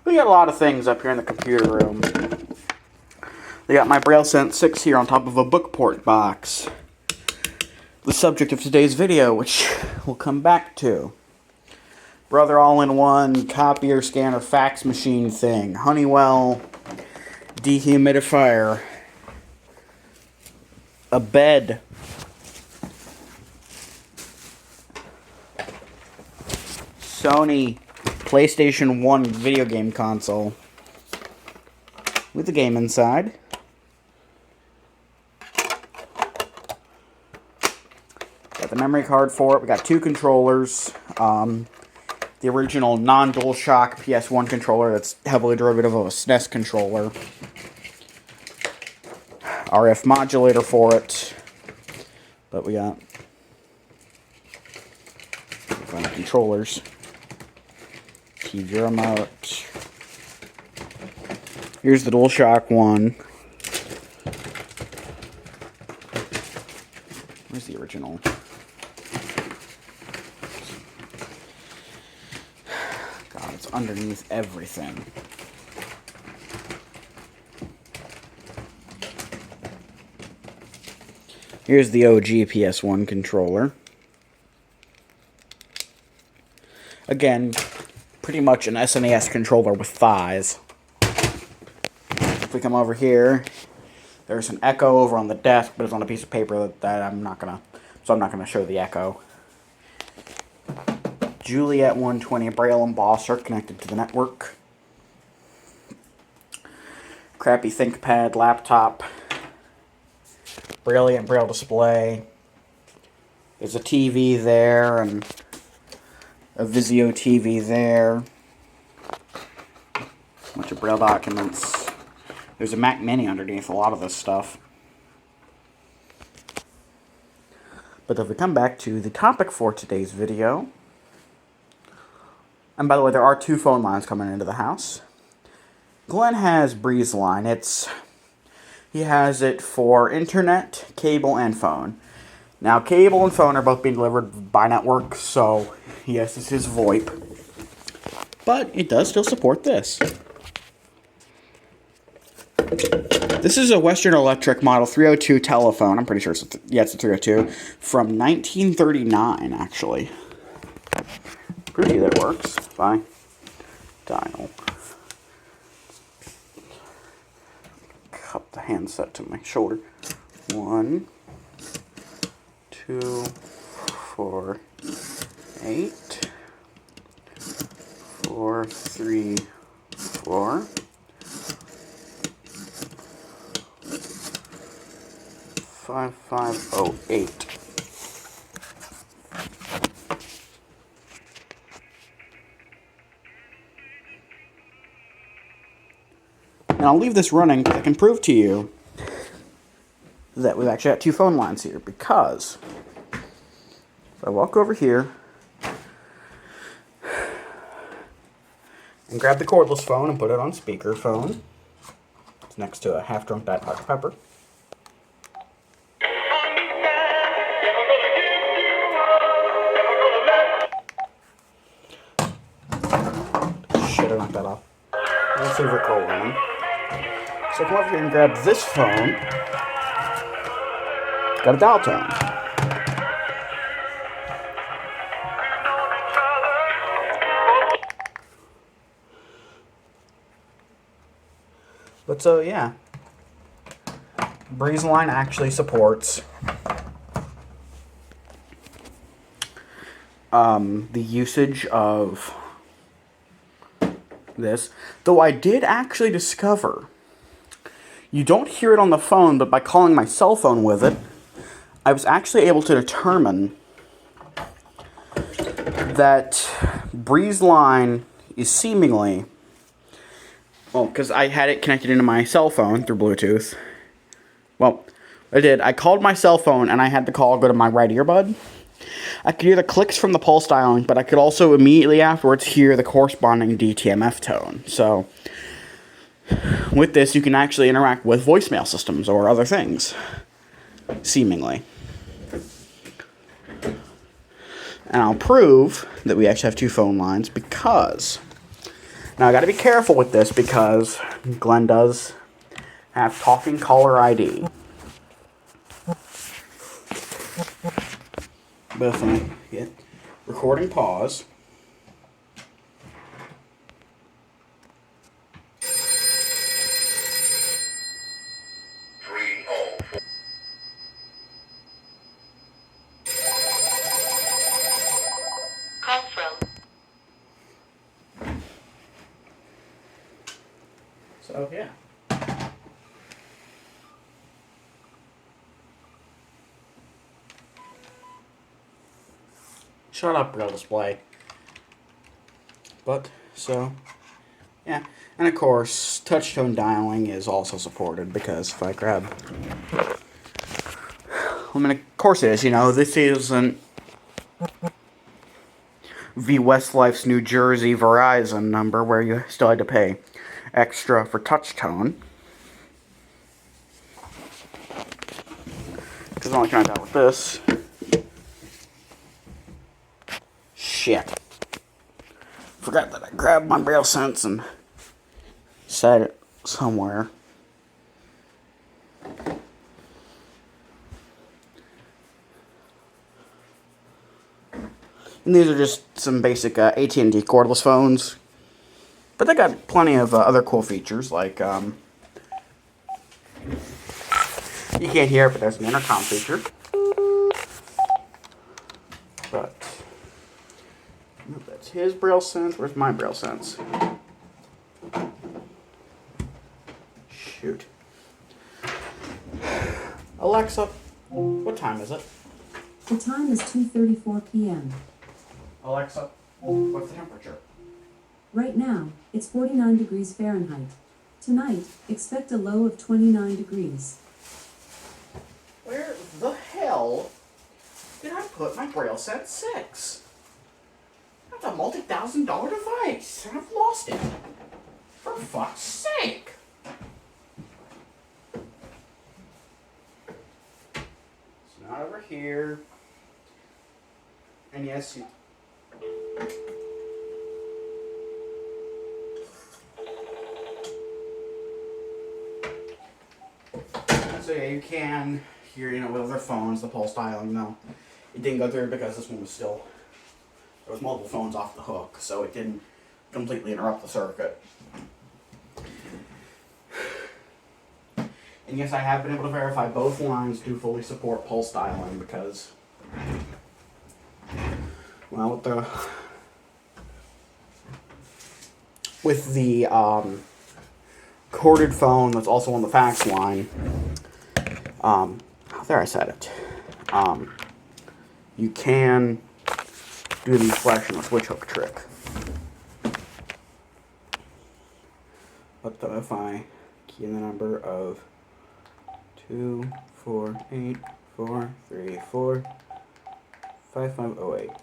We got a lot of things up here in the computer room. They got my BrailleSense 6 here on top of a bookport box. The subject of today's video, which we'll come back to. Brother all-in-one copier, scanner, fax machine thing. Honeywell dehumidifier. A bed. Sony PlayStation 1 video game console. With the game inside. Got the memory card for it. We got two controllers. The original non-DualShock PS1 controller that's heavily derivative of a SNES controller. RF modulator for it. But we got controllers. TV remote. Here's the DualShock one. Where's the original? God, it's underneath everything. Here's the OG PS1 controller. Again, pretty much an SNES controller with thighs. If we come over here, there's an Echo over on the desk, but it's on a piece of paper that I'm not gonna show the Echo. Juliet 120 Braille embosser connected to the network. Crappy ThinkPad laptop. Brilliant Braille display. There's a TV there and a Vizio TV there. A bunch of Braille documents. There's a Mac Mini underneath a lot of this stuff. But if we come back to the topic for today's video, and by the way, there are two phone lines coming into the house. Glenn has breezeLine. He has it for internet, cable, and phone. Now, cable and phone are both being delivered by network, so yes, this is VoIP. But it does still support this. This is a Western Electric Model 302 telephone. I'm pretty sure it's a 302. From 1939, actually. Pretty that works. By dial. Cup the handset to my shoulder. 1, 2, 4, 8, 4, 3, 4, 5508. And I'll leave this running because I can prove to you that we've actually got two phone lines here, because if I walk over here and grab the cordless phone and put it on speakerphone, it's next to a half-drunk Diet Dr. Pepper. Shit, I knocked that off. Let's see if we're rolling. So come over here and grab this phone. Got a dial tone. But so yeah, breezeLine actually supports the usage of this, though I did actually discover, you don't hear it on the phone, but by calling my cell phone with it, I was actually able to determine that breezeLine is seemingly, well, because I had it connected into my cell phone through Bluetooth. Well, I called my cell phone and I had the call go to my right earbud. I could hear the clicks from the pulse dialing, but I could also immediately afterwards hear the corresponding DTMF tone. So, with this, you can actually interact with voicemail systems or other things, seemingly. And I'll prove that we actually have two phone lines because Now I gotta be careful with this because Glenn does have talking caller ID. But if I hit recording pause. Call from. So yeah. Shut up, Braille display. But, so, yeah. And of course, touch-tone dialing is also supported because if I grab... I mean, of course it is, you know, this isn't the Westlife's New Jersey Verizon number where you still had to pay extra for touch-tone. Because I'm only trying to dial with this. Shit. Forgot that I grabbed my Braille Sense and set it somewhere. And these are just some basic AT&T cordless phones. But they got plenty of other cool features, like, you can't hear it, but there's an intercom feature. But, no, that's his Braille Sense. Where's my Braille Sense? Shoot. Alexa, what time is it? The time is 2:34 p.m. Alexa, what's the temperature? Right now, it's 49 degrees Fahrenheit. Tonight, expect a low of 29 degrees. Where the hell did I put my Braille Sense 6? That's a multi-$1,000 device, and I've lost it. For fuck's sake! It's not over here. And yes, you... So yeah, you can hear, you know, with other phones, the pulse dialing, though. It didn't go through because this one was still... There was multiple phones off the hook, so it didn't completely interrupt the circuit. And yes, I have been able to verify both lines do fully support pulse dialing because... Well, with the corded phone that's also on the fax line, there I said it. You can do the flashing the switch hook trick. But if I key in the number of 24843455508.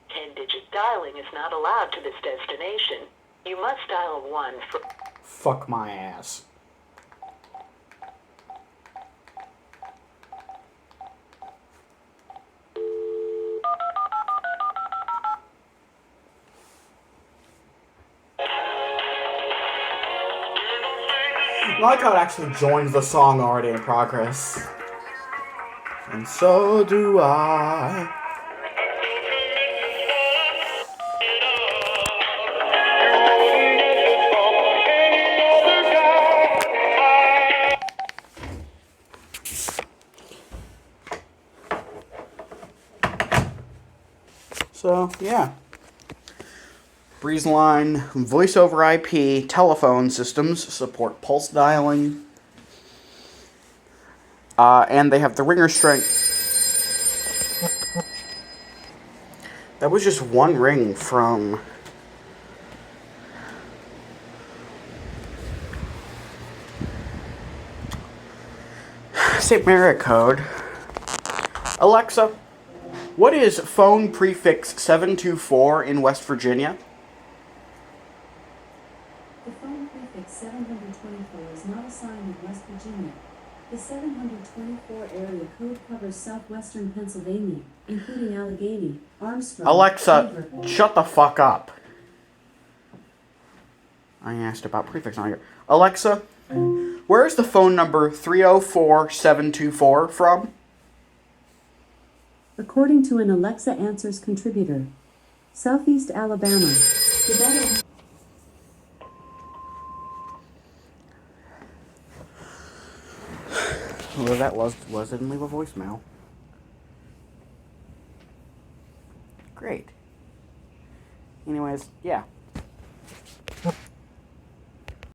10-digit dialing is not allowed to this destination. You must dial 1 for... Fuck my ass. I like how it actually joins the song already in progress. And so do I. So, yeah. breezeLine voice over IP telephone systems support pulse dialing. And they have the ringer strength. That was just one ring from... St. Mary code. Alexa, what is phone prefix 724 in West Virginia? The phone prefix 724 is not assigned in West Virginia. The 724 area code covers southwestern Pennsylvania, including Allegheny, Armstrong, Alexa, Haverhill. shut the fuck up. I asked about prefix on here. Alexa, where is the phone number 304724 from? According to an Alexa Answers contributor, Southeast Alabama. Whoever that was didn't leave a voicemail. Great. Anyways, yeah.